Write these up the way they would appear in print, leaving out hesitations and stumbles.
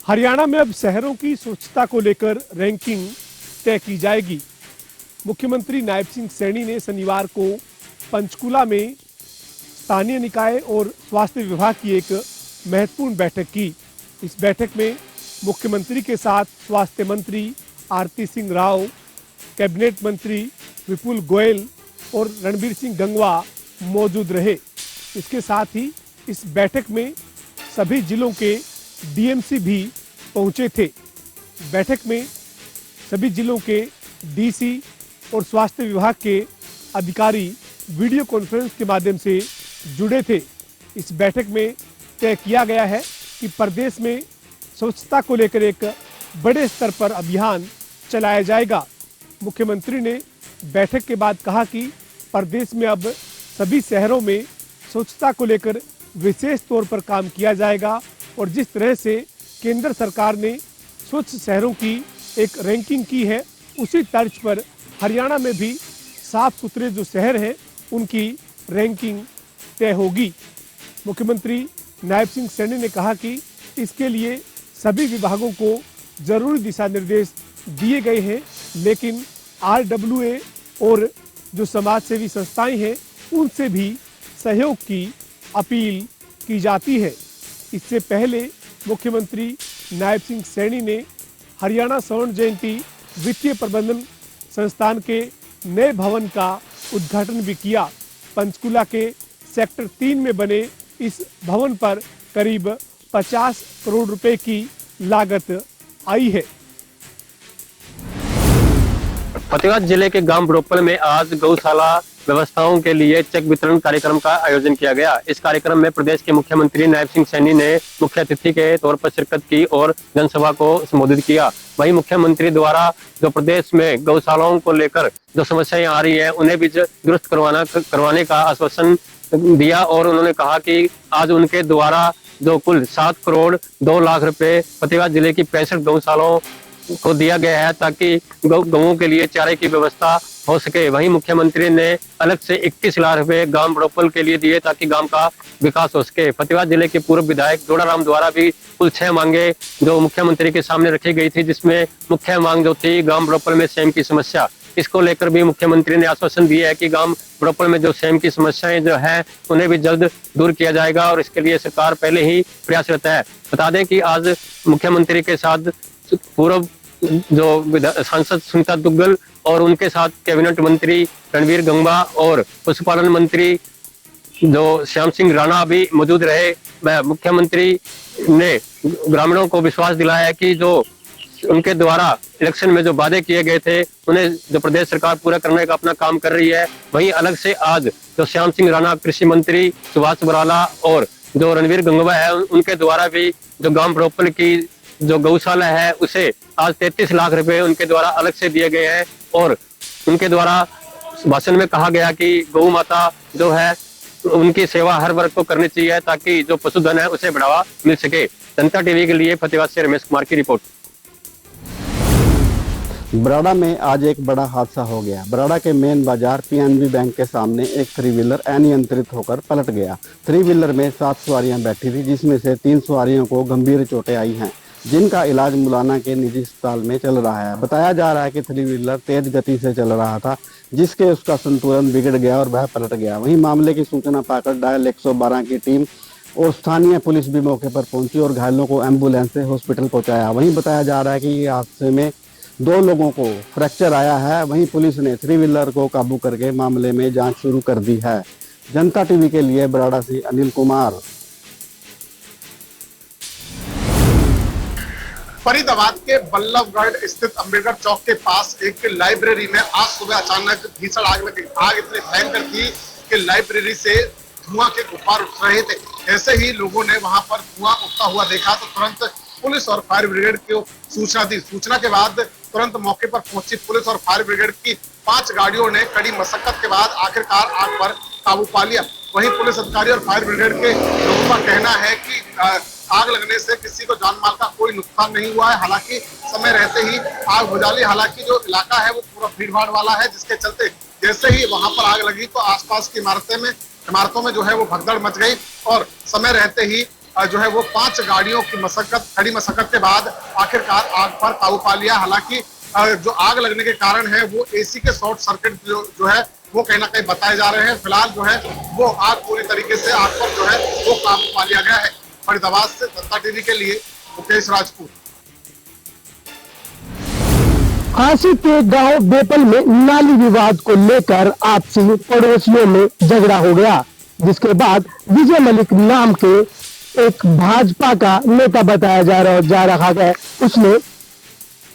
हरियाणा में अब शहरों की स्वच्छता को लेकर रैंकिंग तय की जाएगी। मुख्यमंत्री नायब सिंह सैनी ने शनिवार को पंचकुला में स्थानीय निकाय और स्वास्थ्य विभाग की एक महत्वपूर्ण बैठक की। इस बैठक में मुख्यमंत्री के साथ स्वास्थ्य मंत्री आरती सिंह राव, कैबिनेट मंत्री विपुल गोयल और रणबीर सिंह गंगवा मौजूद रहे। इसके साथ ही इस बैठक में सभी जिलों के डीएमसी भी पहुंचे थे। बैठक में सभी जिलों के डीसी और स्वास्थ्य विभाग के अधिकारी वीडियो कॉन्फ्रेंस के माध्यम से जुड़े थे। इस बैठक में तय किया गया है कि प्रदेश में स्वच्छता को लेकर एक बड़े स्तर पर अभियान चलाया जाएगा। मुख्यमंत्री ने बैठक के बाद कहा कि प्रदेश में अब सभी शहरों में स्वच्छता को लेकर विशेष तौर पर काम किया जाएगा और जिस तरह से केंद्र सरकार ने स्वच्छ शहरों की एक रैंकिंग की है, उसी तर्ज पर हरियाणा में भी साफ सुथरे जो शहर हैं उनकी रैंकिंग तय होगी। मुख्यमंत्री नायब सिंह सैनी ने कहा कि इसके लिए सभी विभागों को जरूरी दिशा निर्देश दिए गए हैं, लेकिन RWA और जो समाज सेवी संस्थाएं हैं उनसे भी सहयोग की अपील की जाती है। इससे पहले मुख्यमंत्री नायब सिंह सैनी ने हरियाणा स्वर्ण जयंती वित्तीय प्रबंधन संस्थान के नए भवन का उद्घाटन भी किया। पंचकुला के सेक्टर 3 में बने इस भवन पर करीब 50 करोड़ रुपए की लागत आई है। फतेहाबाद जिले के गांव बड़ोपल में आज गौशाला व्यवस्थाओं के लिए चेक वितरण कार्यक्रम का आयोजन किया गया। इस कार्यक्रम में प्रदेश के मुख्यमंत्री नायब सिंह सैनी ने मुख्य अतिथि के तौर पर शिरकत की और जनसभा को संबोधित किया। वहीं मुख्यमंत्री द्वारा जो प्रदेश में गौशालाओं को लेकर जो समस्याएं आ रही है उन्हें भी दुरुस्त करवाने का आश्वासन दिया और उन्होंने कहा कि आज उनके द्वारा जो कुल 7 करोड़ 2 लाख रुपए फतेहाबाद जिले की 65 गौशालाओं को दिया गया है ताकि गौओं के लिए चारे की व्यवस्था हो सके। वहीं मुख्यमंत्री ने अलग से 21 लाख रुपए गांव बड़ोपल के लिए दिए ताकि गांव का विकास हो सके। फतेहाबाद जिले के पूर्व विधायक जोड़ाराम द्वारा भी कुल 6 मांगे जो मुख्यमंत्री के सामने रखी गई थी, जिसमें मुख्य मांग जो थी गांव बड़ोपल में सेम की समस्या। इसको लेकर भी मुख्यमंत्री ने आश्वासन दिया है कि गांव बड़ोपल में जो सेम की समस्याएं जो है उन्हें भी जल्द दूर किया जाएगा और इसके लिए सरकार पहले ही प्रयासरत है। बता दें कि आज मुख्यमंत्री के साथ पूर्व जो सांसद सुनीता दुग्गल और उनके साथ कैबिनेट मंत्री रणबीर गंगवा और पशुपालन मंत्री जो श्याम सिंह राणा भी मौजूद रहे। मुख्यमंत्री ने ग्रामीणों को विश्वास दिलाया है कि जो उनके द्वारा इलेक्शन में जो वादे किए गए थे उन्हें जो प्रदेश सरकार पूरा करने का अपना काम कर रही है। वहीं अलग से आज जो श्याम सिंह राणा कृषि मंत्री, सुभाष बराला और जो रणबीर गंगवा है उनके द्वारा भी जो गांव बड़ोपल की जो गौशाला है उसे आज 33 लाख रुपए उनके द्वारा अलग से दिए गए हैं और उनके द्वारा भाषण में कहा गया कि गौ माता जो है उनकी सेवा हर वर्ग को करनी चाहिए ताकि जो पशुधन है उसे बढ़ावा मिल सके। जनता टीवी के लिए फतेहाबाद से रमेश कुमार की रिपोर्ट। बराड़ा में आज एक बड़ा हादसा हो गया। बराड़ा के मेन बाजार PNB बैंक के सामने एक 3 व्हीलर अनियंत्रित होकर पलट गया। 3 व्हीलर में 7 सवारियां बैठी थी, जिसमें से 3 सवारियों को गंभीर चोटें आई हैं, जिनका इलाज मुलाना के निजी अस्पताल में चल रहा है। बताया जा रहा है कि 3 व्हीलर तेज गति से चल रहा था, जिसके उसका संतुलन बिगड़ गया और वह पलट गया। वहीं मामले की सूचना पाकर डायल 112 की टीम और स्थानीय पुलिस भी मौके पर पहुंची और घायलों को एम्बुलेंस से हॉस्पिटल पहुंचाया। वहीं बताया जा रहा है कि ये हादसे में 2 लोगों को फ्रैक्चर आया है। वहीं पुलिस ने 3 व्हीलर को काबू करके मामले में जाँच शुरू कर दी है। जनता टीवी के लिए बराड़ा से अनिल कुमार। फरीदाबाद के बल्लभगढ़ स्थित अंबेडकर चौक के पास एक लाइब्रेरी में आज सुबह अचानक भीषण आग लगी। आग इतनी भयंकर थी कि लाइब्रेरी से धुआं के गुब्बार उठ रहे थे। ऐसे ही लोगों ने वहां पर धुआं उठता हुआ देखा तो तुरंत पुलिस और फायर ब्रिगेड को सूचना दी। सूचना के बाद तुरंत मौके पर पहुंची पुलिस और फायर ब्रिगेड की 5 गाड़ियों ने कड़ी मशक्कत के बाद आखिरकार आग पर काबू पा लिया। वहीं पुलिस अधिकारी और फायर ब्रिगेड के लोगों का कहना है कि आग लगने से किसी को जान माल का कोई नुकसान नहीं हुआ है। हालांकि समय रहते ही आग बुझा ली। हालांकि जो इलाका है वो पूरा भीड़ भाड़ वाला है, जिसके चलते जैसे ही वहां पर आग लगी तो आसपास की इमारतों में जो है वो भगदड़ मच गई और समय रहते ही जो है वो 5 गाड़ियों की खड़ी मशक्कत के बाद आखिरकार आग पर काबू पा लिया। हालांकि जो आग लगने के कारण है वो एसी के शॉर्ट सर्किट जो है वो कहीं ना कहीं बताए जा रहे हैं। फिलहाल जो है वो आग पूरी तरीके से आग पर जो है वो काबू पा लिया गया है। फरीदाबाद से जनता टीवी के लिए मुकेश राजपूत। काशी के गांव बेपल में नाली विवाद को लेकर आपसी पड़ोसियों में झगड़ा हो गया, जिसके बाद विजय मलिक नाम के एक भाजपा का नेता बताया जा रहा है, उसने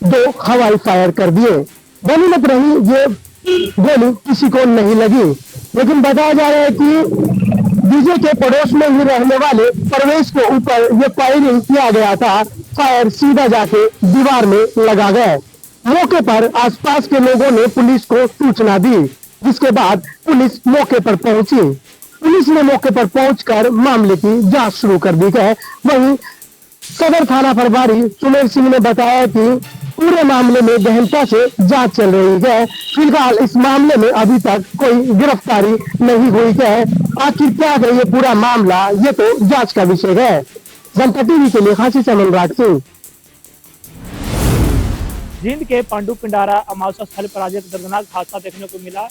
2 हवाई फायर कर दिए। गनीमत रही, ये गोली किसी को नहीं लगी, लेकिन बताया जा रहा है कि विजय के पड़ोस में ही रहने वाले परवेश के ऊपर ये फायरिंग किया गया था। फायर सीधा जाके दीवार में लगा गया। मौके पर आसपास के लोगों ने पुलिस को सूचना दी, जिसके बाद पुलिस मौके पर पहुंची। पुलिस ने मौके पर पहुंचकर मामले की जांच शुरू कर दी है। वहीं सदर थाना प्रभारी सुमेर सिंह ने बताया कि पूरे मामले में गहनता से जांच चल रही है। फिलहाल इस मामले में अभी तक कोई गिरफ्तारी नहीं हुई है। आखिर क्या है ये पूरा मामला, ये तो जांच का विषय है। जनता टीवी के लिए खासी से मनराज सिंह। जींद के पांडु पिंडारा अमावस्या स्थल पर आज एक दर्दनाक हादसा देखने को मिला।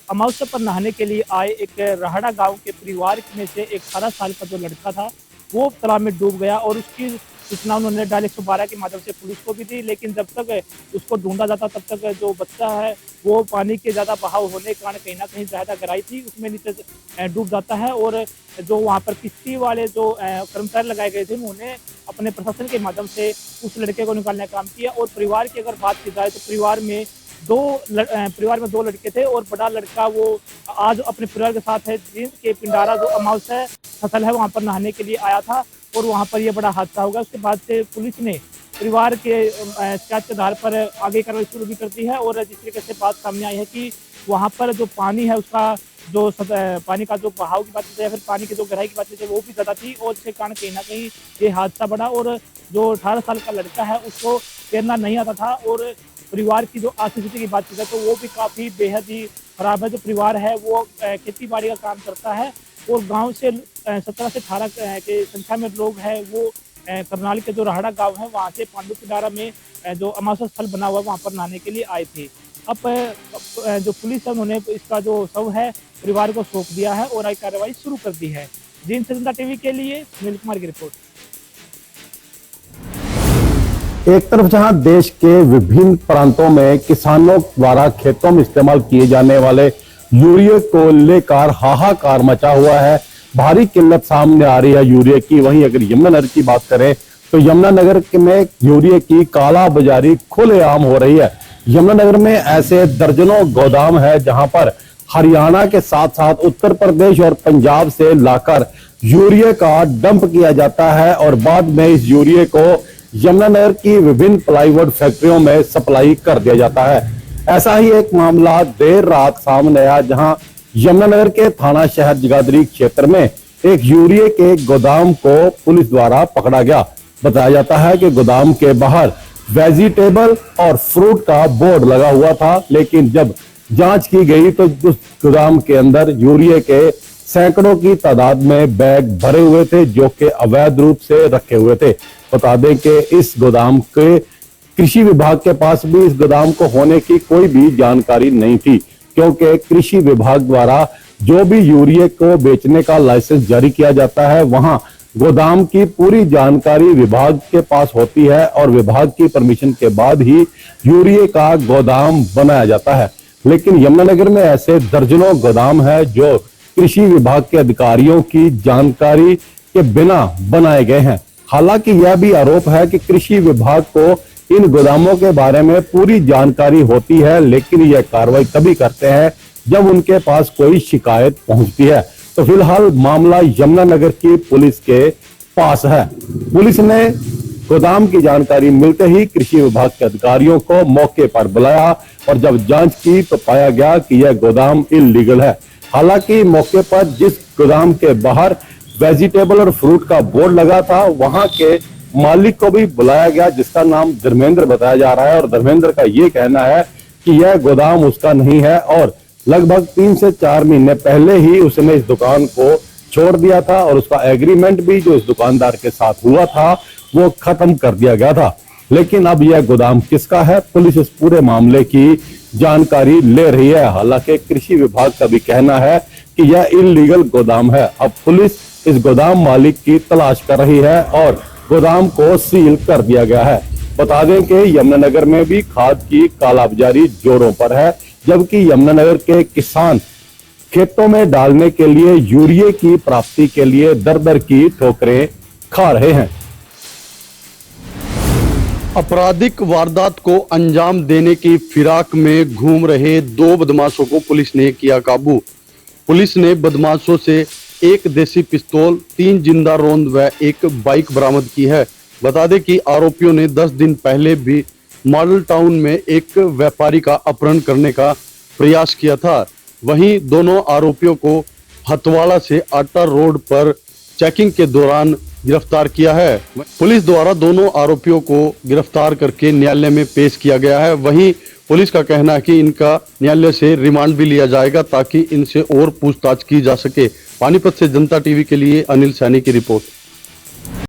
अमावस्या पर नहाने के लिए आए एक राहड़ा गांव के परिवार में से एक 18 साल का जो लड़का था वो तालाब में डूब गया और उसकी सूचना उन्होंने डायल 112 के माध्यम से पुलिस को भी दी, लेकिन जब तक उसको ढूंढा जाता तब तक जो बच्चा है वो पानी के ज़्यादा बहाव होने के कारण कहीं ना कहीं ज़्यादा गहराई थी उसमें नीचे डूब जाता है। और जो वहाँ पर किश्ती वाले जो कर्मचारी लगाए गए थे उन्होंने अपने प्रशासन के माध्यम से उस लड़के को निकालने का काम किया। और परिवार की अगर बात की जाए तो परिवार में 2 लड़के थे और बड़ा लड़का वो आज अपने परिवार के साथ है। जींद के पिंडारा जो अमावस्या स्थल है वहाँ पर नहाने के लिए आया था और वहाँ पर यह बड़ा हादसा हो गया। उसके बाद से पुलिस ने परिवार के शिकायत के आधार पर आगे कार्रवाई शुरू भी कर दी है। और जिस तरीके से बात सामने आई है कि वहाँ पर जो पानी है उसका जो पानी का जो बहाव की बात की या फिर पानी की जो गहराई की बात की वो भी ज़्यादा थी और इसके कारण कहीं ना कहीं ये हादसा बढ़ा। और जो 18 साल का लड़का है उसको तैरना नहीं आता था। और परिवार की जो आर्थिक स्थिति की बात की जाए तो वो भी काफ़ी बेहद ही खराब है। जो परिवार है वो खेती बाड़ी का काम करता है और गांव से 17 से 18 के संख्या में लोग हैं वो करनाल के जो राहड़ा गांव है वहाँ से पांडु पिंडारा में जो अमावस्या स्थल बना हुआ है वहाँ पर नहाने के लिए आए थे। अब जो पुलिस है उन्होंने इसका जो शव है परिवार को सौंप दिया है और आगे कार्रवाई शुरू कर दी है। जींद से जनता टीवी के लिए सुनील कुमार की रिपोर्ट। एक तरफ जहां देश के विभिन्न प्रांतों में किसानों द्वारा खेतों में इस्तेमाल किए जाने वाले यूरिया को लेकर हाहाकार मचा हुआ है, भारी किल्लत सामने आ रही है यूरिया की। वहीं अगर यमुनानगर की बात करें तो यमुनानगर में यूरिया की काला बाजारी खुलेआम हो रही है। यमुनानगर में ऐसे दर्जनों गोदाम है जहां पर हरियाणा के साथ साथ उत्तर प्रदेश और पंजाब से लाकर यूरिया का डंप किया जाता है और बाद में इस यूरिया को यमुनानगर की विभिन्न प्लाईवुड फैक्ट्रियों में सप्लाई कर दिया जाता है। ऐसा ही एक मामला देर रात सामने आया जहां यमुनानगर के थाना शहर जगाधरी क्षेत्र में एक यूरिया के गोदाम को पुलिस द्वारा पकड़ा गया। बताया जाता है कि गोदाम के बाहर वेजिटेबल और फ्रूट का बोर्ड लगा हुआ था, लेकिन जब जांच की गई तो उस गोदाम के अंदर यूरिया के सैकड़ों की तादाद में बैग भरे हुए थे जो कि अवैध रूप से रखे हुए थे। बता दें कि इस गोदाम के कृषि विभाग के पास भी इस गोदाम को होने की कोई भी जानकारी नहीं थी, क्योंकि कृषि विभाग द्वारा जो भी यूरिया को बेचने का लाइसेंस जारी किया जाता है वहां गोदाम की पूरी जानकारी विभाग के पास होती है और विभाग की परमिशन के बाद ही यूरिया का गोदाम बनाया जाता है। लेकिन यमुनानगर में ऐसे दर्जनों गोदाम है जो कृषि विभाग के अधिकारियों की जानकारी के बिना बनाए गए हैं। हालांकि यह भी आरोप है कि कृषि विभाग को इन गोदामों के बारे में पूरी जानकारी होती है, लेकिन यह कार्रवाई तभी करते हैं जब उनके पास कोई शिकायत पहुंचती है। तो फिलहाल मामला यमुनानगर की पुलिस के पास है। पुलिस ने गोदाम की जानकारी मिलते ही कृषि विभाग के अधिकारियों को मौके पर बुलाया और जब जांच की तो पाया गया कि यह गोदाम इल्लीगल है। हालांकि मौके पर जिस गोदाम के बाहर वेजिटेबल और फ्रूट का बोर्ड लगा था वहां के मालिक को भी बुलाया गया, जिसका नाम धर्मेंद्र बताया जा रहा है और धर्मेंद्र का ये कहना है कि यह गोदाम उसका नहीं है और लगभग 3 से 4 महीने पहले ही उसने इस दुकान को छोड़ दिया था और उसका एग्रीमेंट भी जो इस दुकानदार के साथ हुआ था वो खत्म कर दिया गया था। लेकिन अब यह गोदाम किसका है, पुलिस इस पूरे मामले की जानकारी ले रही है। हालांकि कृषि विभाग का भी कहना है कि यह इल्लीगल गोदाम है। अब पुलिस इस गोदाम मालिक की तलाश कर रही है और गोदाम को सील कर दिया गया है। बता दें कि यमुनानगर में भी खाद की कालाबाजारी जोरों पर है, जबकि यमुनानगर के किसान खेतों में डालने के लिए यूरिया की प्राप्ति के लिए दर दर की ठोकरें खा रहे हैं। आपराधिक वारदात को अंजाम देने की फिराक में घूम रहे 2 बदमाशों को पुलिस ने किया काबू। पुलिस ने बदमाशों से 1 देसी पिस्तौल, 3 जिंदा रोंद व 1 बाइक बरामद की है। बता दें कि आरोपियों ने 10 दिन पहले भी मॉडल टाउन में एक व्यापारी का अपहरण करने का प्रयास किया था। वहीं दोनों आरोपियों को हथवाड़ा से आटा रोड पर चेकिंग के दौरान गिरफ्तार किया है। पुलिस द्वारा दोनों आरोपियों को गिरफ्तार करके न्यायालय में पेश किया गया है। वहीं पुलिस का कहना है कि इनका न्यायालय से रिमांड भी लिया जाएगा ताकि इनसे और पूछताछ की जा सके। पानीपत से जनता टीवी के लिए अनिल सैनी की रिपोर्ट।